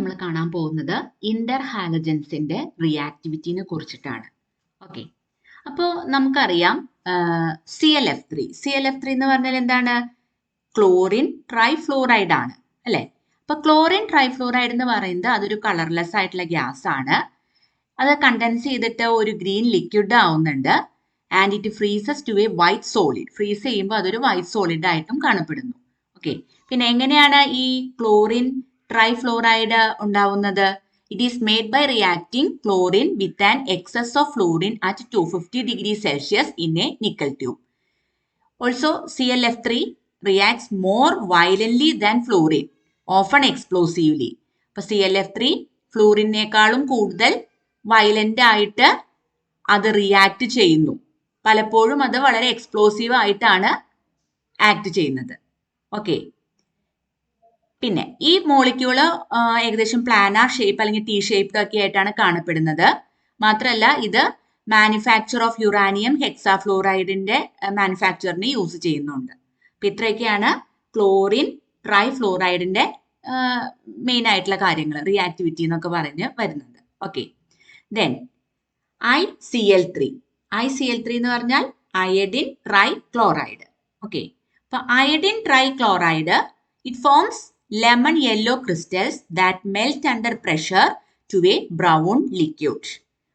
നമ്മൾ കാണാൻ പോകുന്നത് ഇന്റർ ഹാലജൻസിന്റെ റിയാക്ടിവിറ്റിനെ കുറിച്ചിട്ടാണ്. ഓക്കെ, അപ്പോൾ നമുക്കറിയാം ClF3 എന്ന് പറഞ്ഞാൽ എന്താണ്? ക്ലോറിൻ ട്രൈഫ്ലോറൈഡ് ആണ് അല്ലെ? അപ്പൊ ക്ലോറിൻ ട്രൈഫ്ലോറൈഡ് എന്ന് പറയുന്നത് അതൊരു കളർലെസ് ആയിട്ടുള്ള ഗ്യാസ് ആണ്. അത് കണ്ടൻസ് ചെയ്തിട്ട് ഒരു ഗ്രീൻ ലിക്വിഡ് ആവുന്നുണ്ട്. And it freezes to a white solid. Freeze ചെയ്യുമ്പോൾ അതൊരു വൈറ്റ് സോളിഡ് ആയിട്ടും കാണപ്പെടുന്നു. ഓക്കെ, പിന്നെ എങ്ങനെയാണ് ഈ ക്ലോറിൻ ട്രൈഫ്ലോറൈഡ് ഉണ്ടാവുന്നത്? It is made by reacting chlorine with an excess of fluorine at 250 degree Celsius in a nickel tube. Also ClF3 reacts more violently than fluorine, often explosively. അപ്പോൾ ClF3 ഫ്ലൂറിനേക്കാളും കൂടുതൽ violent ആയിട്ട് അത് react ചെയ്യുന്നു. പലപ്പോഴും അത് വളരെ explosive ആയിട്ടാണ് act ചെയ്യുന്നത്. ഓക്കെ, പിന്നെ ഈ മോളിക്യൂള് ഏകദേശം പ്ലാനാർ ഷേപ്പ് അല്ലെങ്കിൽ T ഷേപ്പ് ഒക്കെ ആയിട്ടാണ് കാണപ്പെടുന്നത്. മാത്രമല്ല ഇത് മാനുഫാക്ചർ ഓഫ് യുറാനിയം ഹെക്സാഫ്ലോറൈഡിന്റെ മാനുഫാക്ചറിന് യൂസ് ചെയ്യുന്നുണ്ട്. അപ്പൊ ഇത്രയൊക്കെയാണ് ക്ലോറിൻ ട്രൈഫ്ലോറൈഡിന്റെ മെയിൻ ആയിട്ടുള്ള കാര്യങ്ങൾ, റിയാക്ടിവിറ്റി എന്നൊക്കെ പറഞ്ഞ് വരുന്നത്. ഓക്കെ, ദെൻ ICl3 എന്ന് പറഞ്ഞാൽ അയഡിൻ ട്രൈക്ലോറൈഡ്. ഓക്കെ, അപ്പൊ iodine trichloride it forms lemon yellow crystals that melt under pressure to a brown liquid.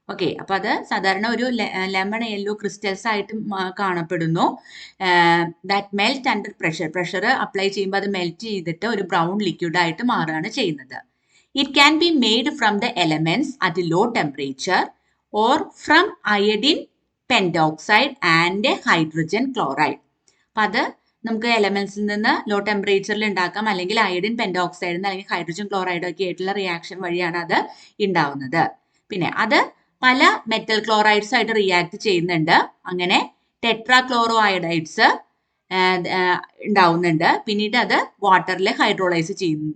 Okay, അപ്പൊ അത് സാധാരണ ഒരു ലെമൺ യെല്ലോ ക്രിസ്റ്റൽസ് ആയിട്ട് കാണപ്പെടുന്നു. That melt under pressure apply ചെയ്യുമ്പോൾ അത് മെൽറ്റ് ചെയ്തിട്ട് ഒരു ബ്രൗൺ ലിക്വിഡ് ആയിട്ട് മാറുകയാണ് ചെയ്യുന്നത്. It can be made from the elements at low temperature or from iodine pentoxide and hydrogen chloride. അപ്പൊ അത് നമുക്ക് എലമെന്റ്സിൽ നിന്ന് ലോ ടെമ്പറേച്ചറിൽ ഉണ്ടാക്കാം, അല്ലെങ്കിൽ അയഡിൻ പെൻഡോക്സൈഡ് അല്ലെങ്കിൽ ഹൈഡ്രജൻ ക്ലോറൈഡ് ഒക്കെ ആയിട്ടുള്ള റിയാക്ഷൻ വഴിയാണ് അത് ഉണ്ടാവുന്നത്. പിന്നെ അത് പല മെറ്റൽ ക്ലോറൈഡ്സ് ആയിട്ട് റിയാക്ട് ചെയ്യുന്നുണ്ട്. അങ്ങനെ ടെട്രാക്ലോറോ അയഡൈഡ്സ് ഉണ്ടാവുന്നുണ്ട്. പിന്നീട് അത് വാട്ടറിൽ ഹൈഡ്രോളൈസ് ചെയ്യും.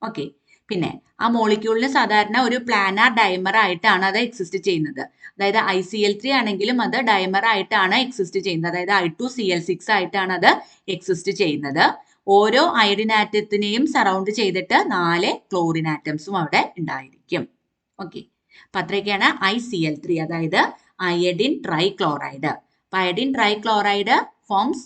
ഓക്കെ, പിന്നെ ആ മോളിക്യൂളിന് സാധാരണ ഒരു പ്ലാനാർ ഡൈമർ ആയിട്ടാണ് അത് എക്സിസ്റ്റ് ചെയ്യുന്നത്. അതായത് ICl3 ആണെങ്കിലും അത് ഡൈമർ ആയിട്ടാണ് എക്സിസ്റ്റ് ചെയ്യുന്നത്. അതായത് I2Cl6 ആയിട്ടാണ് അത് എക്സിസ്റ്റ് ചെയ്യുന്നത്. ഓരോ അയഡിൻ ആറ്റത്തിനെയും സറൗണ്ട് ചെയ്തിട്ട് 4 ക്ലോറിൻ ആറ്റംസും അവിടെ ഉണ്ടായിരിക്കും. ഓക്കെ, അപ്പൊ അത്രയൊക്കെയാണ് ICl3, അതായത് അയഡിൻ ട്രൈക്ലോറൈഡ്. അപ്പൊ iodine trichloride forms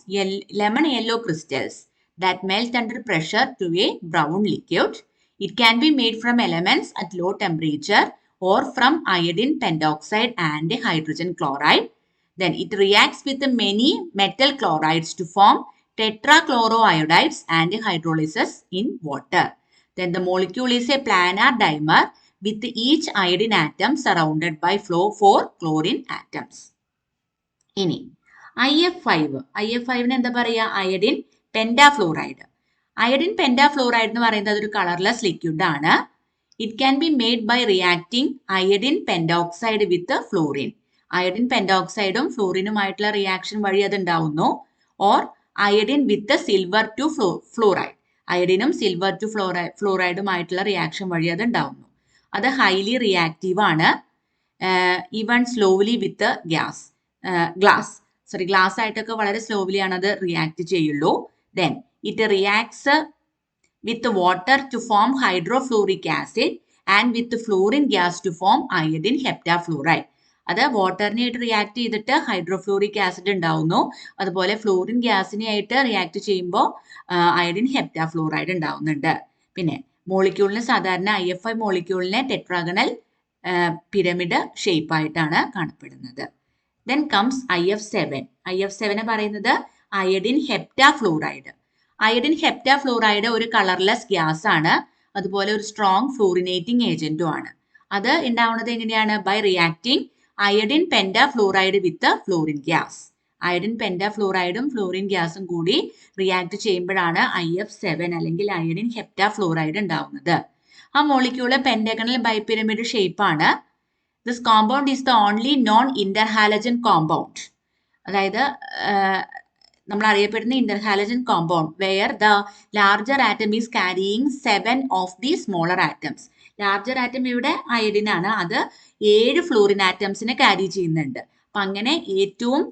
lemon yellow crystals that melt under pressure to a brown liquid. It can be made from elements at low temperature or from iodine pentoxide and hydrogen chloride. Then it reacts with many metal chlorides to form tetrachloroiodides and hydrolysis in water. Then the molecule is a planar dimer with each iodine atom surrounded by 4 chlorine atoms. ഇനി IF5 എന്താ പറയുക? Iodine പെൻഡാഫ്ലോറൈഡ്. Iodine പെൻഡാഫ്ലോറൈഡ് എന്ന് പറയുന്നത് അതൊരു colourless liquid ആണ്. It can be made by reacting iodine pentoxide with fluorine. Iodine പെൻഡോക്സൈഡും ഫ്ലൂറിനുമായിട്ടുള്ള reaction വഴി അത് ഉണ്ടാവുന്നു. Or iodine with silver two fluoride. അയഡിനും സിൽവർ ടു ഫ്ലൂറൈഡുമായിട്ടുള്ള റിയാക്ഷൻ വഴി അത് ഉണ്ടാവുന്നു. അത് ഹൈലി റിയാക്റ്റീവ് ആണ്. ഈവൻ സ്ലോലി വിത്ത് ഗ്ലാസ് ആയിട്ടൊക്കെ വളരെ സ്ലോലി ആണ് അത് റിയാക്ട് ചെയ്യുള്ളൂ. Then it reacts with water to form hydrofluoric acid and with fluorine gas to form iodine heptafluoride. അത് വാട്ടറിനായിട്ട് റിയാക്ട് ചെയ്തിട്ട് ഹൈഡ്രോഫ്ലൂറിക് ആസിഡ് ഉണ്ടാവുന്നു. അതുപോലെ ഫ്ലൂറിൻ ഗ്യാസിനായിട്ട് റിയാക്ട് ചെയ്യുമ്പോൾ അയഡിൻ ഹെപ്റ്റാഫ്ലൂറൈഡ് ഉണ്ടാവുന്നുണ്ട്. പിന്നെ മോളിക്യൂളിന് സാധാരണ IF5 മോളിക്യൂളിനെ ടെട്രാഗണൽ പിരമിഡ് ഷേപ്പ് ആയിട്ടാണ് കാണപ്പെടുന്നത്. ദെൻ കംസ് IF7 പറയുന്നത് അയഡിൻ ഹെപ്റ്റാഫ്ലൂറൈഡ്. അയഡിൻ ഹെപ്റ്റാഫ്ലൂറൈഡ് ഒരു കളർലെസ് ഗ്യാസ് ആണ്. അതുപോലെ ഒരു സ്ട്രോങ് ഫ്ലൂറിനേറ്റിംഗ് ഏജന്റും ആണ്. അത് ഉണ്ടാവുന്നത് എങ്ങനെയാണ്? By reacting iodine pentafluoride with fluorine gas. Iodine പെൻഡാഫ്ലൂറൈഡും ഫ്ലൂറിൻ ഗ്യാസും കൂടി റിയാക്ട് ചെയ്യുമ്പോഴാണ് IF7 അല്ലെങ്കിൽ അയഡിൻ ഹെപ്റ്റാഫ്ലൂറൈഡ് ഉണ്ടാവുന്നത്. ആ മോളിക്യൂള് പെന്റഗണൽ ബൈപിരമിഡ് ഷേപ്പ് ആണ്. This compound is the only non interhalogen compound. അതായത് നമ്മൾ അറിയപ്പെടുന്ന interhalogen compound where the larger atom is carrying 7 of the smaller atoms. Larger atom ഇവിടെ അയഡിൻ ആണ്. അത് 7 ഫ്ലൂറിൻ ആറ്റംസിനെ ക്യാരി ചെയ്യുന്നുണ്ട്. അപ്പൊ അങ്ങനെ ഏറ്റവും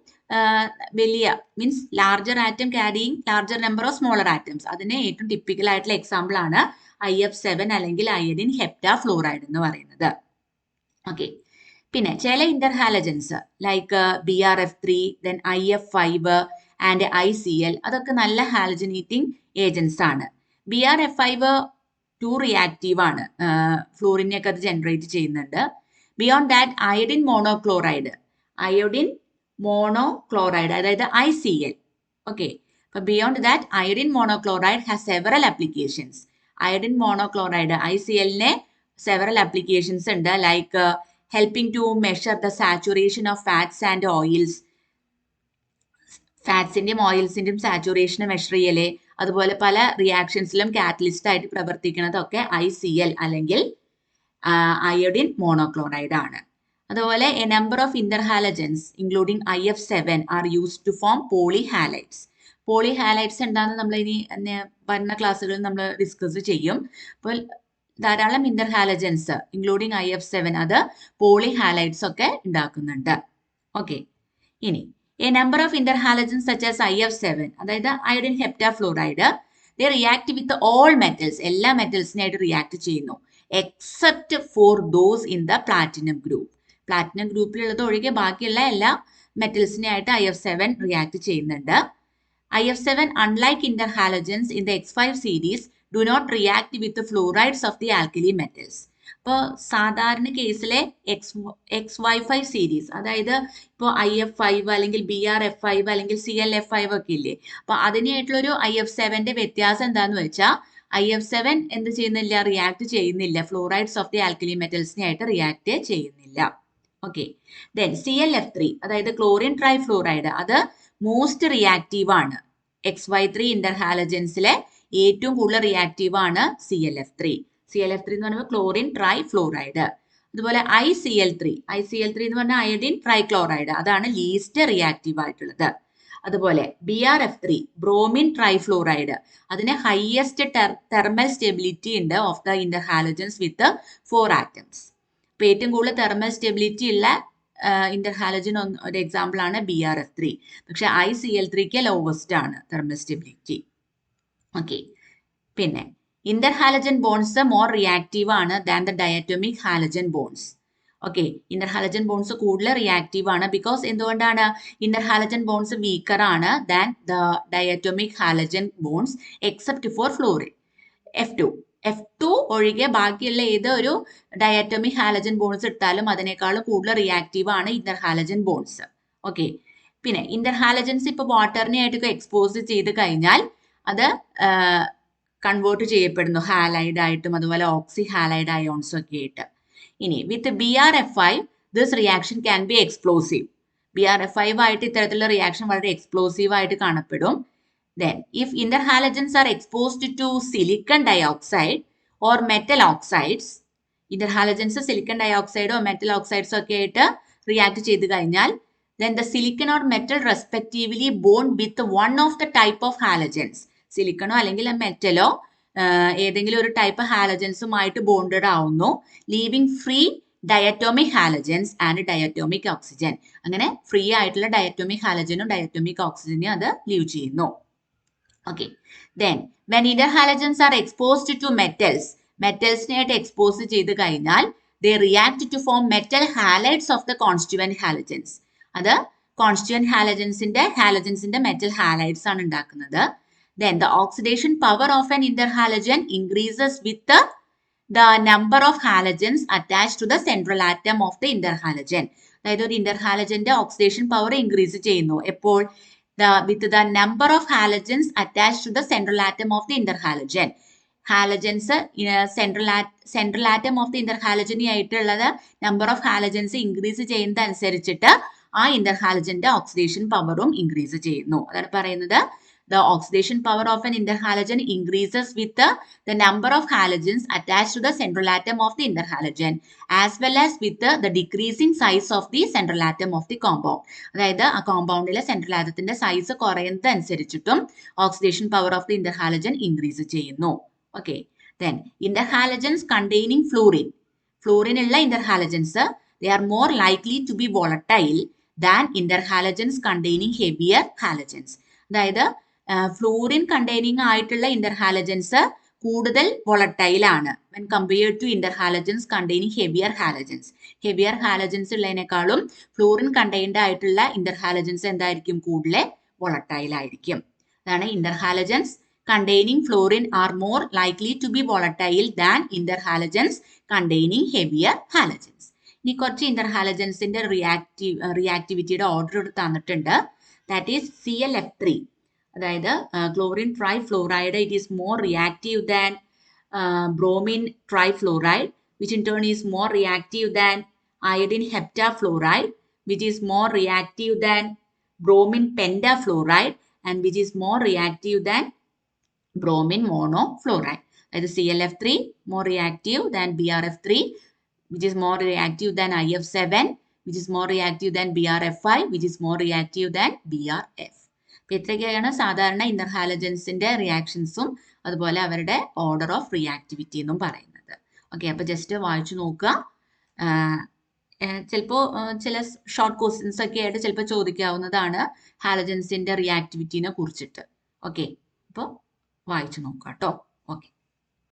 വലിയ means larger atom carrying larger number of smaller atoms, അതിന് ഏറ്റവും ടിപ്പിക്കൽ ആയിട്ടുള്ള എക്സാമ്പിൾ ആണ് IF7 അല്ലെങ്കിൽ അയഡിൻ ഹെപ്റ്റാഫ്ലൂറൈഡ് എന്ന് പറയുന്നത്. ഓക്കെ, പിന്നെ ചില interhalogens like BRF3, then IF5 and ICL അതൊക്കെ നല്ല ഹാലജനേറ്റിംഗ് ഏജൻസ് ആണ്. BRF5 ടു റിയാക്റ്റീവ് ആണ്, ഫ്ലൂറിനെയൊക്കെ അത് ജനറേറ്റ് ചെയ്യുന്നുണ്ട്. ബിയോണ്ട് ദാറ്റ് അയഡിൻ മോണോക്ലോറൈഡ് അതായത് ICL. ഓക്കെ, അപ്പൊ beyond that iodine monochloride has several applications. Iodine monochloride ICLനെ സെവറൽ ആപ്ലിക്കേഷൻസ് ഉണ്ട്, like helping to measure the saturation of fats and oils. ഫാറ്റ്സിന്റെയും ഓയിൽസിന്റെയും saturation measure ചെയ്യല്, അതുപോലെ പല റിയാക്ഷൻസിലും കാറ്റലിസ്റ്റ് ആയിട്ട് പ്രവർത്തിക്കുന്നതൊക്കെ ICL അല്ലെങ്കിൽ അയോഡിൻ മോണോക്ലോറൈഡ് ആണ്. അതുപോലെ a number of interhalogens including IF7 are used to form polyhalides. Polyhalides എന്താണെന്ന് നമ്മൾ ഇനി വരുന്ന ക്ലാസ്സുകളിൽ നമ്മൾ ഡിസ്കസ് ചെയ്യും. അപ്പോൾ ധാരാളം ഇന്റർഹാലജൻസ് ഇൻക്ലൂഡിംഗ് IF7 അത് പോളിഹാലൈഡ്സ് ഒക്കെ ഉണ്ടാക്കുന്നുണ്ട്. ഓക്കെ, ഇനി a number of interhalogens such as IF7 അതായത് iodine heptafluoride they react with all metals, എല്ലാ മെറ്റൽസിനായിട്ട് റിയാക്ട് ചെയ്യുന്നു except for those in the platinum group. Platinum ഗ്രൂപ്പിലുള്ളത് ഒഴികെ ബാക്കിയുള്ള എല്ലാ മെറ്റൽസിനായിട്ട് IF7 റിയാക്ട് ചെയ്യുന്നുണ്ട്. IF7 unlike interhalogens in the X5 series do not react with the fluorides of the alkali metals. ഇപ്പോൾ സാധാരണ കേസിലെ XY5 സീരീസ് അതായത് ഇപ്പോൾ IF5 അല്ലെങ്കിൽ BRF5 അല്ലെങ്കിൽ CLF5 ഒക്കെ ഇല്ലേ, അപ്പൊ അതിനായിട്ടുള്ളൊരു IF7ന്റെ വ്യത്യാസം എന്താന്ന് വെച്ചാൽ IF7 എന്ത് ചെയ്യുന്നില്ല, റിയാക്ട് ചെയ്യുന്നില്ല, ഫ്ലൂറൈഡ്സ് ഓഫ് ദി ആൽക്കലി മെറ്റൽസിനായിട്ട് റിയാക്ട് ചെയ്യുന്നില്ല. ഓക്കെ, ദെൻ CLF3 അതായത് ക്ലോറിൻ ട്രൈഫ്ലൂറൈഡ് അത് മോസ്റ്റ് റിയാക്റ്റീവ് ആണ്. XY3 ഇന്റർഹാലജൻസിലെ ഏറ്റവും കൂടുതൽ റിയാക്റ്റീവ് ആണ് CLF3 എന്ന് പറയുമ്പോൾ ക്ലോറിൻ ട്രൈഫ്ലൂറൈഡ്. അതുപോലെ ICL3 എന്ന് പറഞ്ഞാൽ അയഡിൻ ട്രൈക്ലോറൈഡ് അതാണ് ലീസ്റ്റ് റിയാക്റ്റീവ് ആയിട്ടുള്ളത്. അതുപോലെ BRF3 ബ്രോമിൻ ട്രൈഫ്ലൂറൈഡ് അതിന് ഹയസ്റ്റ് തെർമൽ സ്റ്റെബിലിറ്റി ഉണ്ട് ഓഫ് ദ ഇന്റർഹാലജൻസ് വിത്ത് 4 ആറ്റംസ്. അപ്പൊ ഏറ്റവും കൂടുതൽ തെർമൽ സ്റ്റെബിലിറ്റി ഉള്ള ഇന്റർഹാലജൻ ഒരു എക്സാമ്പിൾ ആണ് BRF3. പക്ഷെ ICL3ക്ക് ലോവസ്റ്റ് ആണ് തെർമൽ സ്റ്റെബിലിറ്റി. ഓക്കെ, പിന്നെ ഇന്റർഹാലജൻ ബോൺസ് മോർ റിയാക്റ്റീവ് ആണ് than the diatomic halogen bonds. Okay, interhalogen bonds കൂടുതൽ റിയാക്റ്റീവ് ആണ്. ബിക്കോസ് എന്തുകൊണ്ടാണ്? ഇന്റർഹാലജൻ ബോൺസ് വീക്കർ ആണ് than the diatomic halogen bonds except for fluorine. F2 ഒഴികെ ബാക്കിയുള്ള ഏതൊരു ഡയറ്റോമിക് ഹാലജൻ ബോൺസ് എടുത്താലും അതിനേക്കാളും കൂടുതൽ റിയാക്റ്റീവ് ആണ് ഇന്റർഹാലജൻ ബോൺസ്. ഓക്കെ, പിന്നെ ഇന്റർഹാലജൻസ് ഇപ്പോൾ വാട്ടറിനെ ആയിട്ടൊക്കെ എക്സ്പോസ് ചെയ്ത് കഴിഞ്ഞാൽ അത് കൺവേർട്ട് ചെയ്യപ്പെടുന്നു ഹാലൈഡ് ആയിട്ടും അതുപോലെ ഓക്സി ഹാലൈഡ് അയോൺസും ഒക്കെ ആയിട്ട്. ഇനി വിത്ത് BRF5 this reaction can be explosive. BRF5 ആയിട്ട് ഇത്തരത്തിലുള്ള റിയാക്ഷൻ വളരെ എക്സ്പ്ലോസീവ് ആയിട്ട് കാണപ്പെടും. Then, if interhalogens are exposed to silicon dioxide or metal oxides, interhalogens silicon dioxide or metal oxides ഒക്കെ ആയിട്ട് റിയാക്ട് ചെയ്ത് കഴിഞ്ഞാൽ then the silicon or metal respectively bond with one of the type of halogens. സിലിക്കണോ അല്ലെങ്കിൽ മെറ്റലോ ഏതെങ്കിലും ഒരു type ഹാലജൻസുമായിട്ട് bonded ആവുന്നു, leaving free diatomic halogens and diatomic oxygen. അങ്ങനെ ഫ്രീ ആയിട്ടുള്ള ഡയറ്റോമിക് ഹാലജനും ഡയറ്റോമിക് ഓക്സിജനും അത് ലീവ് ചെയ്യുന്നു. Okay, then when interhalogens are exposed to മെറ്റൽസിനായിട്ട് എക്സ്പോസ് ചെയ്ത് കഴിഞ്ഞാൽ they react to form metal halides of the constituent halogens. അത് കോൺസ്റ്റിറ്റ്യൂവന്റ് ഹാലജൻസിന്റെ മെറ്റൽ ഹാലൈഡ്സ് ആണ് ഉണ്ടാക്കുന്നത്. Then the oxidation power of an interhalogen increases with the number of halogens attached to the central atom of the interhalogen. അതായത് ഒരു ഇന്റർഹാലജന്റെ oxidation power increase ചെയ്യുന്നു എപ്പോൾ? with the number of halogens attached to the central atom of the interhalogen. Halogens central atom of the interhalogen ആയിട്ടുള്ളത് number of halogens increase ചെയ്യുന്നത് അനുസരിച്ചിട്ട് ആ ഇന്റർഹാലജന്റെ oxidation പവറും increase ചെയ്യുന്നു. അതാണ് പറയുന്നത് the oxidation power of an interhalogen increases with the number of halogens attached to the central atom of the interhalogen as well as with the decreasing size of the central atom of the compound. അതായത് ആ കോമ്പൗണ്ടിലെ central ആറ്റത്തിന്റെ size കുറയുന്നത് അനുസരിച്ചിട്ടും oxidation power of the interhalogen increase ചെയ്യുന്നു. Okay, then interhalogens containing fluorine ഉള്ള interhalogens they are more likely to be volatile than interhalogens containing heavier halogens. അതായത് fluorine containing ആയിട്ടുള്ള ഇന്റർഹാലജൻസ് കൂടുതൽ വോളറ്റൈൽ ആണ് when compared to interhalogens containing heavier halogens. Heavier halogens ഉള്ളതിനേക്കാളും fluorine contained ആയിട്ടുള്ള interhalogens എന്തായിരിക്കും കൂടുതൽ volatile ആയിരിക്കും. അതാണ് ഇന്റർഹാലജൻസ് containing fluorine are more likely to be volatile than interhalogens containing heavier halogens. ഇനി കുറച്ച് ഇന്റർഹാലജൻസിന്റെ റിയാക്ടിവിറ്റിയുടെ ഓർഡർ തന്നിട്ടുണ്ട്. That is ClF3. അതായത് chlorine trifluoride it is more reactive than bromine trifluoride which in turn is more reactive than iodine heptafluoride, which is more reactive than bromine pentafluoride, and which is more reactive than bromine monofluoride. That is ClF3 more reactive than BRF3, which is more reactive than IF7, which is more reactive than BRF5, which is more reactive than BRF. അപ്പോൾ ഇത്രയൊക്കെയാണ് സാധാരണ ഇന്റർഹാലജൻസിന്റെ റിയാക്ഷൻസും അതുപോലെ അവരുടെ order of reactivity എന്നും പറയുന്നത്. Okay, അപ്പോൾ just വായിച്ചു നോക്കുക. ചിലപ്പോൾ ചില ഷോർട്ട് ക്വസ്റ്റ്യൻസ് ഒക്കെ ആയിട്ട് ചിലപ്പോൾ ചോദിക്കാവുന്നതാണ് ഹാലജൻസിന്റെ റിയാക്ടിവിറ്റിനെ കുറിച്ചിട്ട്. ഓക്കെ, അപ്പോൾ വായിച്ചു നോക്കാം കേട്ടോ. ഓക്കെ.